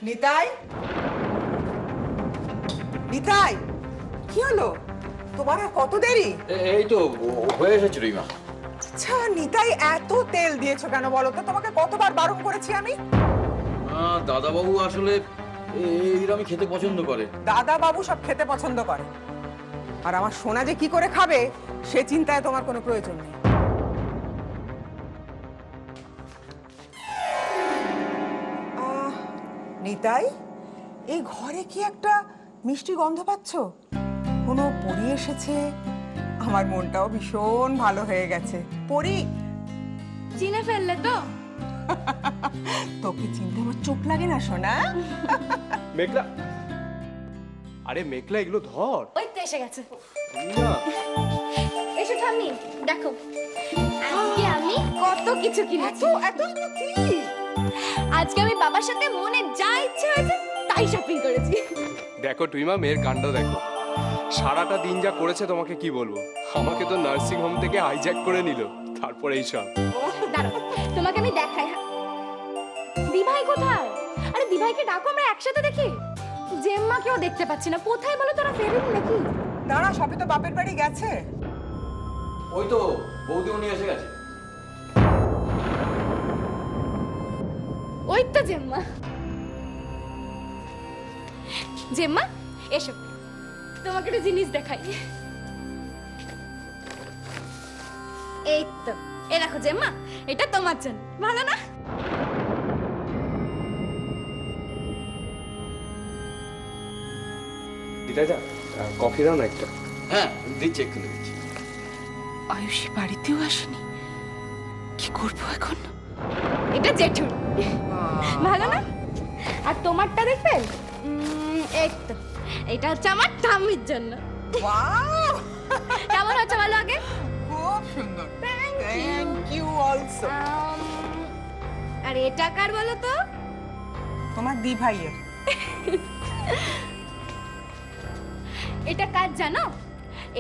নিতাই, নিতাই, কি হলো? তোমার আর কত দেরি? এই তো হয়ে এসেছে রিমা। আচ্ছা নিতাই, এত তেল দিয়েছো কেন বলো তো? তোমাকে কতবার বারণ করেছি আমি? দাদাবাবু আসলে এইরকমই খেতে পছন্দ করে। দাদা বাবু সব খেতে পছন্দ করে, আর আমার সোনা যে কি করে খাবে সে চিন্তায় তোমার কোনো প্রয়োজন নেই। নিতাই, এই ঘরে কি একটা মিষ্টি গন্ধ পাচ্ছ? কোনো পরী এসেছে? আমার মনটাও ভীষণ ভালো হয়ে গেছে। পরী চিনে ফেললে তো? তোকে চিনতে আমার চোখ লাগে না সোনা? মেঘলা, আরে মেঘলা এগুলো ধর। ওই তো এসে গেছে। না, এসে ঠাম্মি দেখো, আজকে আমি কত কিছু কিনেছি। এত কি? আজকে আমি বাবার সাথে মনে যা ইচ্ছে হয়েছে তাই শপিং করেছি। দেখো টুইমা, মেয়ের কাণ্ড দেখো। সারাটা দিন যা করেছে তোমাকে কি বলবো। আমাকে তো নার্সিং হোম থেকে হাইজ্যাক করে নিল, তারপরে এইসব। দাঁড়াও, তোমাকে আমি দেখাই। দিভাই কোথায়? আরে দিভাইকে ডাকো, আমরা একসাথে দেখি। জেম্মাকেও দেখতে পাচ্ছি না, কোথায় বলো? তোরা ফেরেনি নাকি? দাঁড়া, সবে তো বাপের বাড়ি গেছে। ওই তো বৌদি উনি এসে গেছে। ওই তো জেম্মা। জেম্মা এসো, তোমাকে একটা জিনিস দেখাই। এই তো, এ দেখো জেম্মা, এটা তোমার জন্য। ভালো না? দিদাইদা, কফি দাও না একটা। হ্যাঁ দিচ্ছি, একটু দিচ্ছি। আয়ুষী বাড়িতেও আসেনি, কি করবো এখন? এটা জেঠুর। ভালো না? আর তোমারটা দেখবেন? এই তো, এটা হচ্ছে আমার ঠাম্মির জন্য। ওয়াও, কেমন হচ্ছে বলো আগে? খুব সুন্দর। Thank you also. আর এটা কার বলো তো? তোমার দি ভাইয়ের। এটা কার জানো?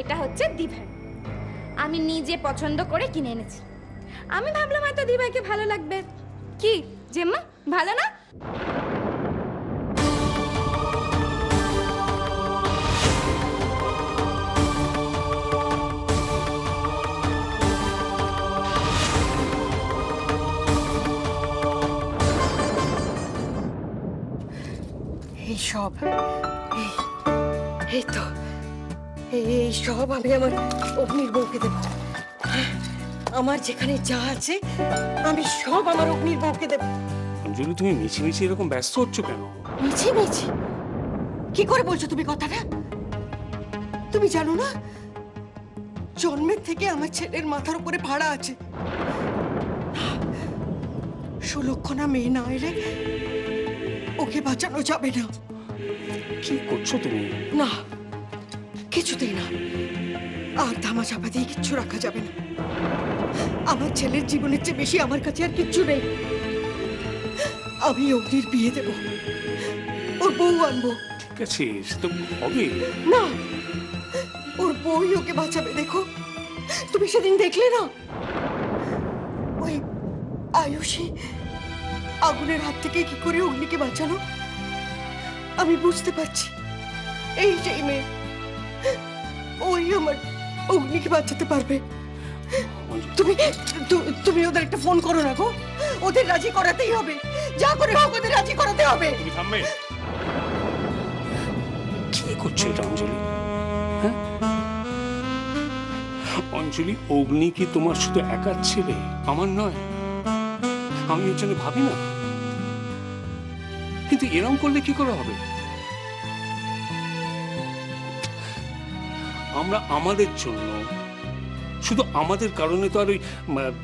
এটা হচ্ছে দিভাই। আমি নিজে পছন্দ করে কিনে এনেছি। আমি ভাবলাম হয়তো দিভাইকে ভালো লাগবে। কি জেম্মা, ভালো না? এই সব এই তো এই সব আমি আমার অগ্নির বউকে দেব। আমার যেখানে যা আছে আমি সব আমার অগ্নির বউকে দেব। অঞ্জলি, তুমি মিছিমিছি এরকম ব্যস্ত হচ্ছ কেন? মিছি মিছি কি করে বলছো তুমি কথাটা? তুমি জানো না, জন্মের থেকে আমার ছেলের মাথার উপরে ভাড়া আছে। সুলক্ষণা মেয়ে না এলে ওকে বাঁচানো যাবে না। কি করছো তুমি? না, কিছুতেই না। আর ধামা চাপা দিয়ে কিচ্ছু রাখা যাবে না। আমার ছেলের জীবনের চেয়ে বেশি আমার কাছে আর কিচ্ছু নেই। আমি অগ্নির বিয়ে দেব, ওর বউ আনবো। ঠিক আছে, সে তো হবে। না, ওর বউই ওকে বাঁচাবে। দেখো, তুমি সেদিন দেখলে না, ওই আয়ুষী আগুনের হাত থেকে কি করে অগ্নিকে বাঁচালো। আমি বুঝতে পারছি, এই সেই মেয়ে, ওই আমার অগ্নিকে বাঁচাতে পারবে। তুমি তুমি ওদের একটা ফোন করো না গো, ওদের রাজি করাতেই হবে। যা করে হোক ওদের রাজি করাতে হবে। তুমি থামবে? কি করছো এটা অঞ্জলি? হ্যাঁ অঞ্জলি, অগ্নি কি তোমার শুধু একার ছেলে, আমার নয়? আমি এর জন্য ভাবি না, কিন্তু এরম করলে কি করে হবে? আমরা আমাদের জন্য, শুধু আমাদের কারণে তো আর ওই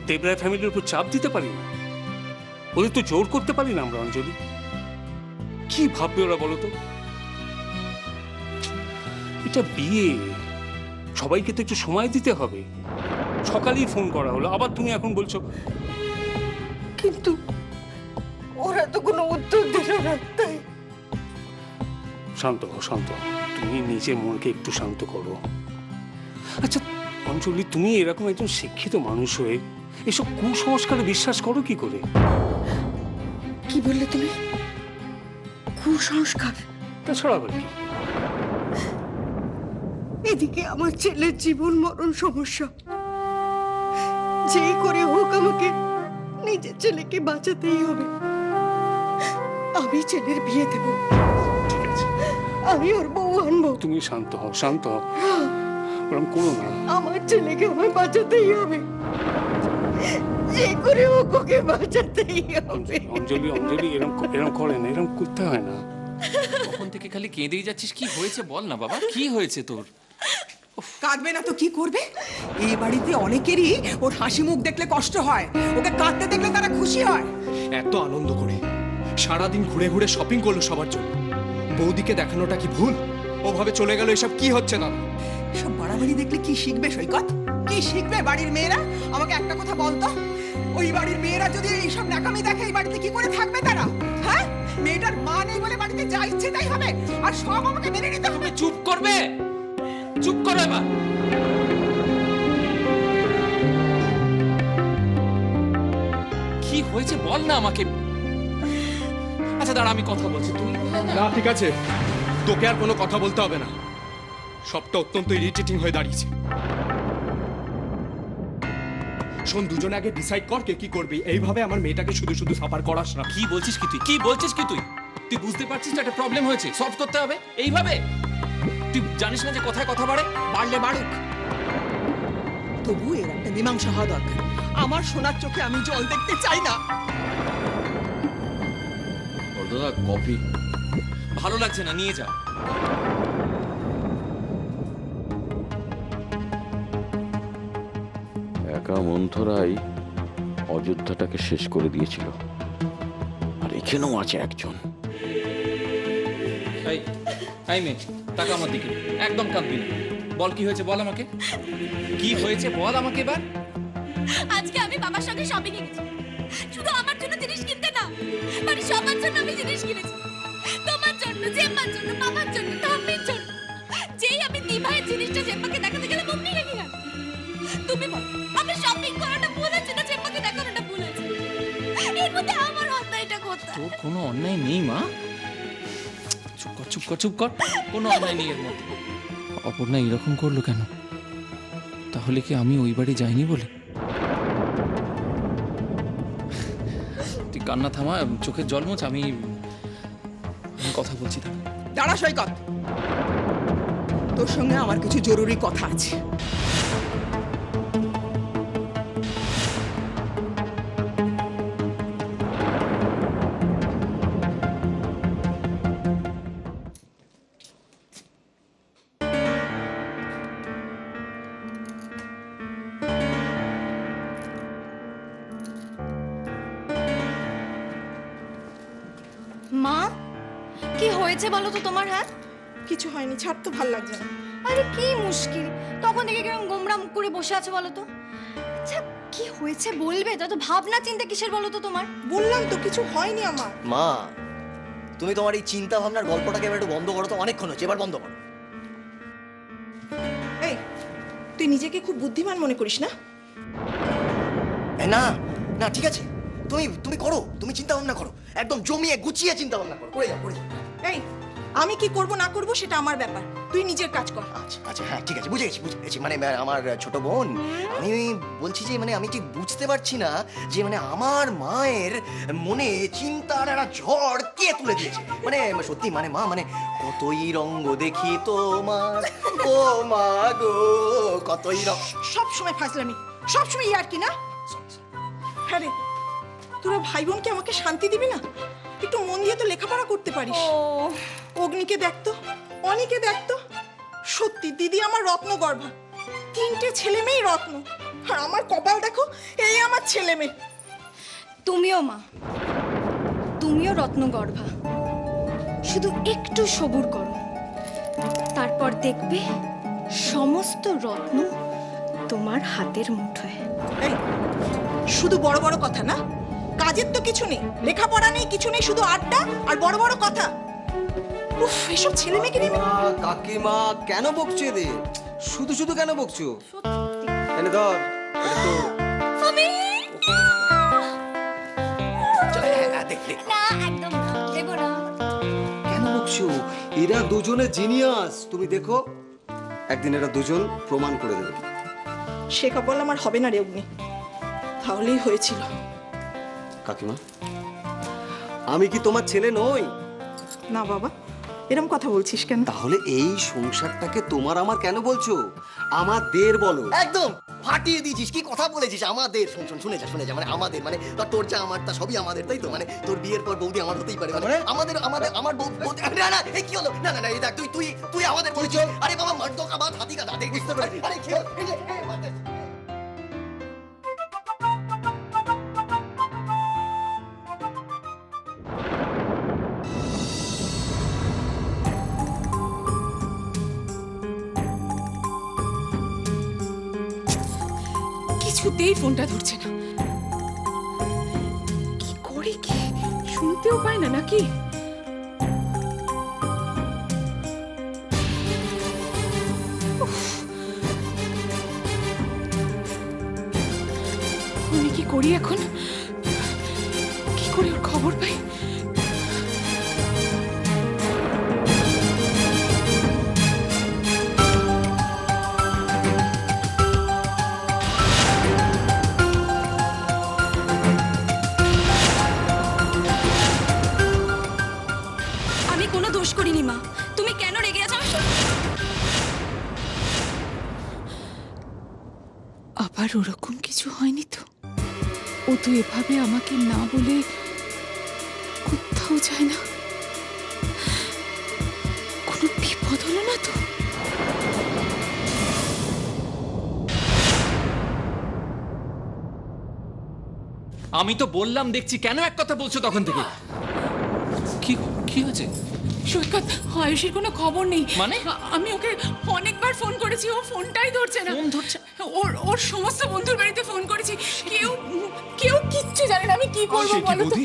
দেবরায় ফ্যামিলির উপর চাপ দিতে পারি না, ওদের তো জোর করতে পারি না আমরা। অঞ্জলি, কি ভাববে ওরা বলো তো? এটা বিয়ে, সবাইকে তো একটু সময় দিতে হবে। সকালেই ফোন করা হলো, আবার তুমি এখন বলছো। কিন্তু ওরা তো কোনো উত্তর দিল না। তাই শান্ত হও, শান্ত হও। তুমি নিজের মনকে একটু শান্ত করো। আচ্ছা অঞ্জলি, তুমি এরকম একজন শিক্ষিত মানুষ হয়ে এসব কুসংস্কারে বিশ্বাস করো কি করে? কি বললে তুমি? কুসংস্কার। তাছাড়া আবার কি? এদিকে আমার ছেলের জীবন মরণ সমস্যা, যেই করে হোক আমাকে নিজের ছেলেকে বাঁচাতেই হবে। আমি ছেলের বিয়ে দেব, ঠিক আছে, আমি ওর বউ আনবো। তুমি শান্ত হও, শান্ত হও, ওরকম করো না। আমার ছেলেকে আমায় বাঁচাতেই হবে, যে করে হোক ওকে বাঁচাতেই হবে। অঞ্জলি, অঞ্জলি, এরম করে না, এরম করতে হয় না। তখন থেকে খালি কেঁদেই যাচ্ছিস, কি হয়েছে বল না বাবা, কি হয়েছে তোর? কাঁদবে না তো কি করবে? এই বাড়িতে অনেকেরই ওর হাসি মুখ দেখলে কষ্ট হয়, ওকে কাঁদতে দেখলে তারা খুশি হয়। এত আনন্দ করে সারাদিন ঘুরে ঘুরে শপিং করলো সবার জন্য, বৌদিকে দেখানোটা কি ভুল? ওভাবে চলে গেল, এসব কি হচ্ছে না? এসব বাড়াবাড়ি দেখলে কি শিখবে সৈকত? কি শিখবে বাড়ির মেয়েরা? আমাকে একটা কথা বলতো, ওই বাড়ির মেয়েরা যদি এইসব ন্যাকামি দেখে এই বাড়িতে কি করে থাকবে তারা? হ্যাঁ, মেয়েটার মা নেই বলে বাড়িতে যা ইচ্ছে তাই হবে, আর সব আমাকে মেনে নিতে হবে। চুপ করবে, চুপ করো এবার। কি হয়েছে বল না আমাকে। আচ্ছা দাঁড়া, আমি কথা বলছি, তুই না ঠিক আছে, তোকে আর কোনো কথা বলতে হবে না, সবটা অত্যন্ত ইরিটেটিং হয়ে দাঁড়িয়েছে। শোন, দুজনে আগে ডিসাইড কর কে কি করবি, এইভাবে আমার মেয়েটাকে শুধু শুধু সাফার করাস না। কি বলছিস কি তুই, কি বলছিস কি তুই? তুই বুঝতে পারছিস না একটা প্রবলেম হয়েছে, সলভ করতে হবে এইভাবে? তুই জানিস না যে কথায় কথা বাড়ে? বাড়লে বাড়ুক, তবু এর একটা মীমাংসা হওয়া দরকার। আমার সোনার চোখে আমি জল দেখতে চাই না। দাদা কফি ভালো লাগছে না, নিয়ে যা। একা মন্থরাই অযোধ্যাটাকে শেষ করে দিয়েছিল, আর এখানেও আছে একজন। এই এই মেয়ে, টাকা আমার দিকে, একদম কাঁদবি না। বল কি হয়েছে, বল আমাকে কি হয়েছে, বল আমাকে এবার। আজকে আমি বাবার সঙ্গে শপিং এ গেছি, শুধু আমার জন্য জিনিস কিনতে না, মানে সবার জন্য আমি জিনিস কিনেছি। তোমার জন্য, জেম্মার জন্য, বাবার জন্য, ঠাম্মির জন্য। যেই আমি দিভাইয়ের জিনিসটা জেম্মাকে দেখাতে গেলে মম্মি রেগে গেল। তুমি বল, আমি শপিং করাটা ভুল আছে না জেম্মাকে দেখানোটা ভুল আছে? এর মধ্যে আমার অন্যায়টা কোথায়? তোর কোনো অন্যায় নেই মা, চুপ কর চুপ কর চুপ কর, কোনো অন্যায় নেই এর মধ্যে। অপর্ণা এরকম করলো কেন? তাহলে কি আমি ওই বাড়ি যাইনি বলে? তুই কান্না থামা, চোখের জল মোছ, আমি কথা বলছি। দাঁড়া সৈকত, তোর সঙ্গে আমার কিছু জরুরি কথা আছে। মা, কি হয়েছে বলো তো তোমার? হ্যাঁ, কিছু হয়নি, ছাড় তো, ভাল লাগছে না। আরে কি মুশকিল, তখন থেকে কিরকম গোমড়া মুখ করে বসে আছো বলো তো? আচ্ছা কি হয়েছে বলবে তো? তো ভাবনা চিন্তা কিসের বলো তো তোমার? বললাম তো কিছু হয়নি আমার। মা, তুমি তোমার এই চিন্তা ভাবনার গল্পটাকে এবার একটু বন্ধ করো তো, অনেকক্ষণ হচ্ছে, এবার বন্ধ করো। এই, তুই নিজেকে খুব বুদ্ধিমান মনে করিস না? না না, ঠিক আছে, তুমি তুমি করো, তুমি চিন্তা ভাবনা করো, একদম জমিয়ে গুছিয়ে চিন্তা ভাবনা করো, করে যাও করে যাও। এই, আমি কি করব না করব সেটা আমার ব্যাপার, তুই নিজের কাজ কর। আচ্ছা আচ্ছা, হ্যাঁ ঠিক আছে, বুঝে গেছি। মানে আমার ছোট বোন, আমি বলছি যে মানে আমি ঠিক বুঝতে পারছি না যে মানে আমার মায়ের মনে চিন্তার একটা ঝড় কে তুলে দিয়েছে। মানে সত্যি মানে মা, মানে কতই রঙ্গ দেখি তোমার, ও মা গো, কতই রঙ। সব সময় ফাজলামি, সব সময় ইয়ার কি না? হ্যাঁ রে, তোরা ভাই বোনকে আমাকে শান্তি দিবি না? একটু মন দিয়ে তো লেখাপড়া করতে পারিস। অগ্নিকে দেখতো, অনিকে দেখতো, সত্যি দিদি আমার রত্ন গর্ভা, 3টে ছেলে মেয়ে রত্ন, আর আমার কপাল দেখো, এই আমার ছেলে মেয়ে। তুমিও মা, তুমিও রত্নগর্ভা, শুধু একটু সবুর করো, তারপর দেখবে সমস্ত রত্ন তোমার হাতের মুঠোয়। এই, শুধু বড় বড় কথা না, কাজের তো কিছু নেই, লেখাপড়া নেই, কিছু নেই, শুধু আড্ডা আর বড় বড় কথা। উফ, এসব ছেলে মেয়েকে নিয়ে কাকিমা কেন বকছো এদের? শুধু শুধু কেন বকছো? এনে ধর, এটা তোর। আমি চল, হ্যাঁ, দেখ দেখ। না, একদম না, দেব না। ভাবছো এরা দুজনে জিনিয়াস, তুমি দেখো একদিন এরা দুজন প্রমাণ করে দেবে। সে কপাল আমার হবে না রে অগ্নি, তাহলেই হয়েছিল। কাকিমা, আমি কি তোমার ছেলে নই? না বাবা, এরকম কথা বলছিস কেন? তাহলে এই সংসারটাকে তোমার আমার কেন বলছো? আমাদের বলো। একদম ফাটিয়ে দিয়েছিস, কি কথা বলেছিস আমাদের। শুনে যা মানে আমাদের মানে তোর যা আমার তা সবই আমাদের, তাই তো? মানে তোর বিয়ের পর বৌদি আমার হতেই পারে, মানে আমাদের আমাদের আমার বৌদি। না না এই কি হলো? না না এই দেখ, তুই আমাদের বলেছিস। আরে বাবা মার দোকা বাদ হাতি কাটা দেখ, বুঝতে পারি। আরে কি হলো? এই যে, এই মারতে। কিছুতেই ফোনটা ধরছে না। কি করে কি শুনতেও পায় না নাকি? উফ। আমি কি করি এখন? কি করে ওর খবর পাই? আমি কোনো দোষ করিনি মা, তুমি কেন রেগে আছো? আবার ওরকম কিছু হয়নি তো? ও তো এভাবে আমাকে না বলে কোথাও যায় না। কোনো বিপদ হলো না তো? আমি তো বললাম দেখছি, কেন এক কথা বলছো তখন থেকে? কি কি হয়েছে? সৈকত, আয়ুষের কোনো খবর নেই। মানে? আমি ওকে অনেকবার ফোন করেছি, ও ফোনটাই ধরছে না। ফোন ধরছে? ওর সমস্ত বন্ধুর বাড়িতে ফোন করেছি, কেউ কেউ কিচ্ছু জানে না। আমি কি করবো বলো তো?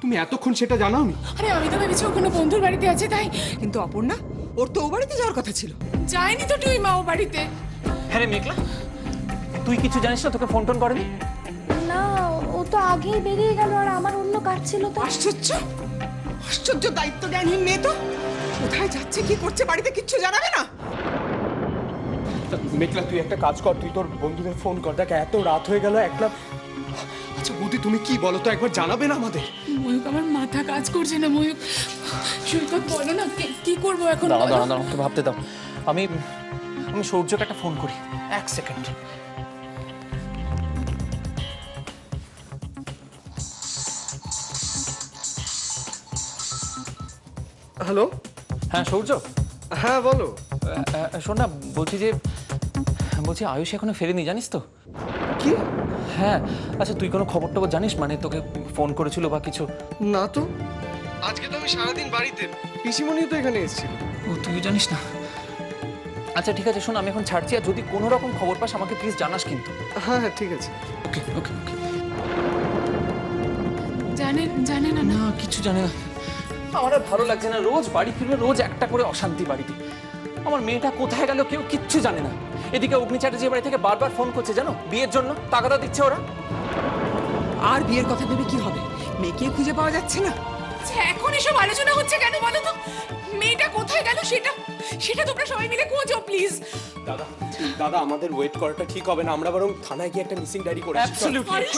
তুমি এতক্ষণ সেটা জানাওনি? আরে আমি তো ভেবেছি ও কোনো বন্ধুর বাড়িতে আছে, তাই। কিন্তু অপর্ণা, ওর তো ও বাড়িতে যাওয়ার কথা ছিল। যায়নি তো তুই মা ও বাড়িতে। হ্যাঁ রে মেঘলা, তুই কিছু জানিস না? তোকে ফোন টোন করেনি? না, ও তো আগেই বেরিয়ে গেল, আর আমার অন্য কাজ ছিল তো। আশ্চর্য, আশ্চর্য দায়িত্ব জ্ঞানহীন মেয়ে তো। কোথায় যাচ্ছে, কি করছে, বাড়িতে কিচ্ছু জানাবে না? মেঘলা, তুই একটা কাজ কর, তুই তোর বন্ধুদের ফোন কর। দেখ এত রাত হয়ে গেল, একলা। আচ্ছা বৌদি, তুমি কি বলো তো, একবার জানাবে না আমাদের? ময়ূক, আমার মাথা কাজ করছে না ময়ূক। সৈকত বলো না, কি করবো এখন? দাঁড়াও দাঁড়াও দাঁড়াও, আমাকে ভাবতে দাও। আমি আমি সূর্যকে একটা ফোন করি, এক সেকেন্ড। হ্যালো। হ্যাঁ সূর্য, হ্যাঁ বলো। শোন না, বলছি আয়ুষ এখনো ফেরেনি, জানিস তো? কি? হ্যাঁ। আচ্ছা তুই কোনো খবর টবর জানিস? মানে তোকে ফোন করেছিল বা কিছু? না তো, আজকে তো আমি সারাদিন বাড়িতে, পিসিমণিও তো এখানে এসেছিল। ও, তুই জানিস না? আচ্ছা ঠিক আছে, শোন, আমি এখন ছাড়ছি, আর যদি কোনো রকম খবর পাস আমাকে প্লিজ জানাস কিন্তু। হ্যাঁ হ্যাঁ ঠিক আছে। ওকে ওকে ওকে। জানে না? না, কিছু জানে না। আমার আর ভালো লাগছে না, রোজ বাড়ি ফিরবে, রোজ একটা করে অশান্তি বাড়িতে। আমার মেয়েটা কোথায় গেল কেউ কিচ্ছু জানে না। এদিকে অগ্নি চ্যাটার্জি বাড়ি থেকে বারবার ফোন করছে, জানো, বিয়ের জন্য তাগাদা দিচ্ছে ওরা। আর বিয়ের কথা ভেবে কি হবে? মেয়েকে খুঁজে পাওয়া যাচ্ছে না। আচ্ছা, এখন এসব আলোচনা হচ্ছে কেন বলো তো? মেয়েটা কোথায় গেল সেটা তোমরা সবাই মিলে খোঁজো প্লিজ। দাদা দাদা, আমাদের ওয়েট করাটা ঠিক হবে না, আমরা বরং থানায় গিয়ে একটা মিসিং ডায়েরি করে আসি। অ্যাবসলিউটলি।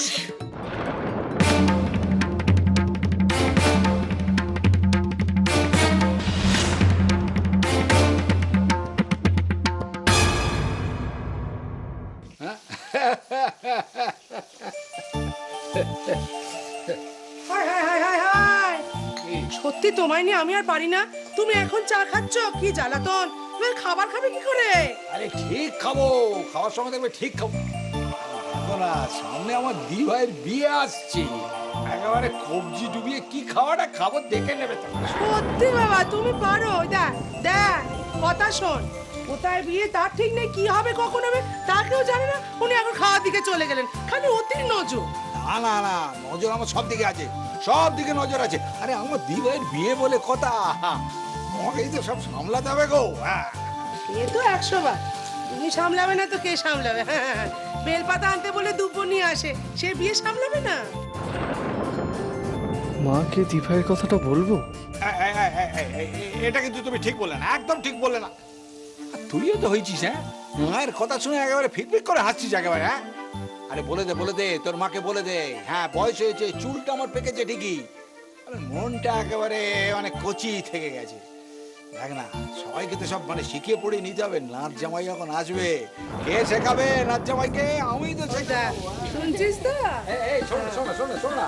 সত্যি তোমায় নিয়ে আমি আর পারি না। তুমি এখন চা খাচ্ছ, কি জ্বালাতন! তুমি আর খাবার খাবে কি করে? আরে ঠিক খাবো, খাওয়ার সময় দেখবে ঠিক খাবো। দেখো না, সামনে আমার দি ভাইয়ের বিয়ে আসছে, একেবারে কবজি ডুবিয়ে কি খাওয়াটা খাবো দেখে নেবে তো। সত্যি বাবা, তুমি পারো। দেখ দেখ, কথা শোন, কোথায় বিয়ে তার ঠিক নেই, কি হবে কখন হবে তা কেউ জানে না। উনি এখন খাওয়ার দিকে চলে গেলেন, খালি অতির নজর। না না না, নজর আমার সব দিকে আছে, সব দিকে নজর আছে। আরে আমার দি ভাইয়ের বিয়ে বলে কথা, আমাকেই তো সব সামলাতে হবে গো। হ্যাঁ, এ তো 100 বার। তুমি সামলাবে না তো কে সামলাবে? হ্যাঁ, বেলপাতা আনতে বলে দুব্বো নিয়ে আসে, সে বিয়ে সামলাবে না? মাকে দিভাইয়ের কথাটা বলবো? এটা কিন্তু তুমি ঠিক বললে না, একদম ঠিক বললে না। আর তুইও তো হয়েছিস, হ্যাঁ, মায়ের কথা শুনে একেবারে ফিকফিক করে হাসছিস একেবারে। হ্যাঁ, আরে বলে দে তোর মাকে বলে দে। হ্যাঁ, বয়স হয়েছে, চুলটা আমার পেকেছে ঠিকই, আরে মনটা একেবারে মানে কচি থেকে গেছে। দেখ না, সবাইকে তো সব মানে শিখিয়ে পড়ে নিতে হবে। নাচ জামাই যখন আসবে, কে শেখাবে নাচ জামাইকে? আমি তো শেখাবো। শুনছিস তো? এই শোনো না।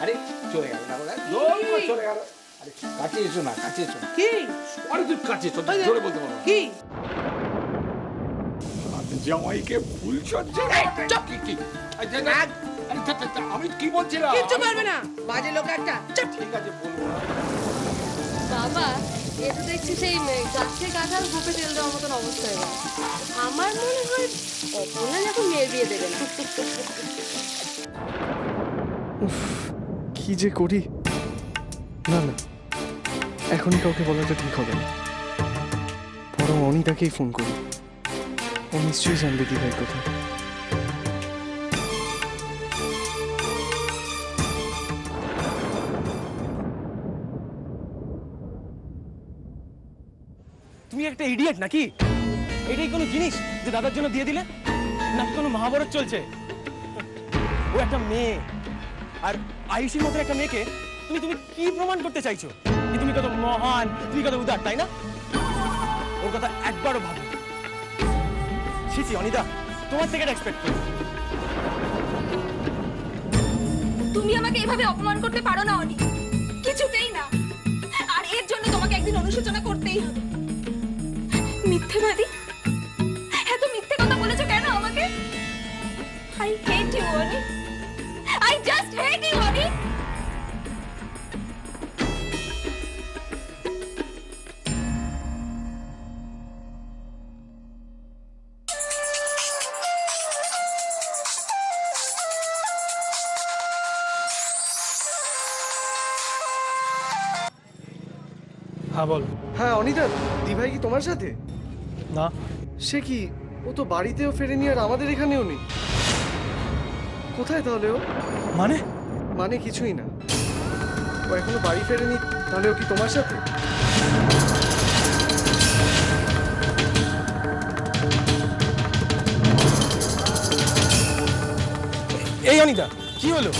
আরে চলে গেল না, চলে গেল। আরে কাছে এসো না। কি? আরে তুই কাছে এসো, জোরে বলতে পারবো। কি? জামাইকে ফুল সজ্জা। কি? আমি কি বলছিলাম? কিচ্ছু পারবে না, বাজে লোক একটা। ঠিক আছে, বলবো না। বাবা, এ তো দেখছি সেই গাছে কাঁঠাল গুপে তেল দেওয়ার মতন অবস্থা হয়ে গেছে। আমার মনে হয় অপর্ণা যখন মেয়ের বিয়ে দেবেন। কি যে করি। না, এখনই কাউকে বলাটা ঠিক হবে না, বরং অনিতাকেই ফোন করি। ও নিশ্চয়ই জানবে দিভাইয়ের কথা। তুমি একটা ইডিয়েট নাকি? এটাই কোনো জিনিস যে দাদার জন্য দিয়ে দিলে? নাকি কোনো মহাভারত চলছে? ও একটা মেয়ে, আর আয়ুষীর মতো একটা মেয়েকে তুমি কি প্রমাণ করতে চাইছো? যে তুমি কত মহান, তুমি কত উদার, তাই না? ওর কথা একবারও ভাবো। ছি অনিতা, তোমার থেকে এক্সপেক্ট করি। তুমি আমাকে এভাবে অপমান করতে পারো না অনি, কিছুতেই না। আর এর জন্য তোমাকে একদিন অনুশোচনা করতেই হবে। মিথ্যেবাদী, এত মিথ্যে কথা বলেছো কেন আমাকে? I hate you Oni, I just hate you Oni. হ্যাঁ বল। হ্যাঁ অনিতা, দিভাই কি তোমার সাথে? না। সে কি, ও তো বাড়িতেও ফেরেনি আর আমাদের এখানেও নেই। কোথায় তাহলে ও? মানে কিছুই না, ও এখনো বাড়ি ফেরেনি। তাহলে ও কি তোমার সাথে? এই অনিতা, কি হলো?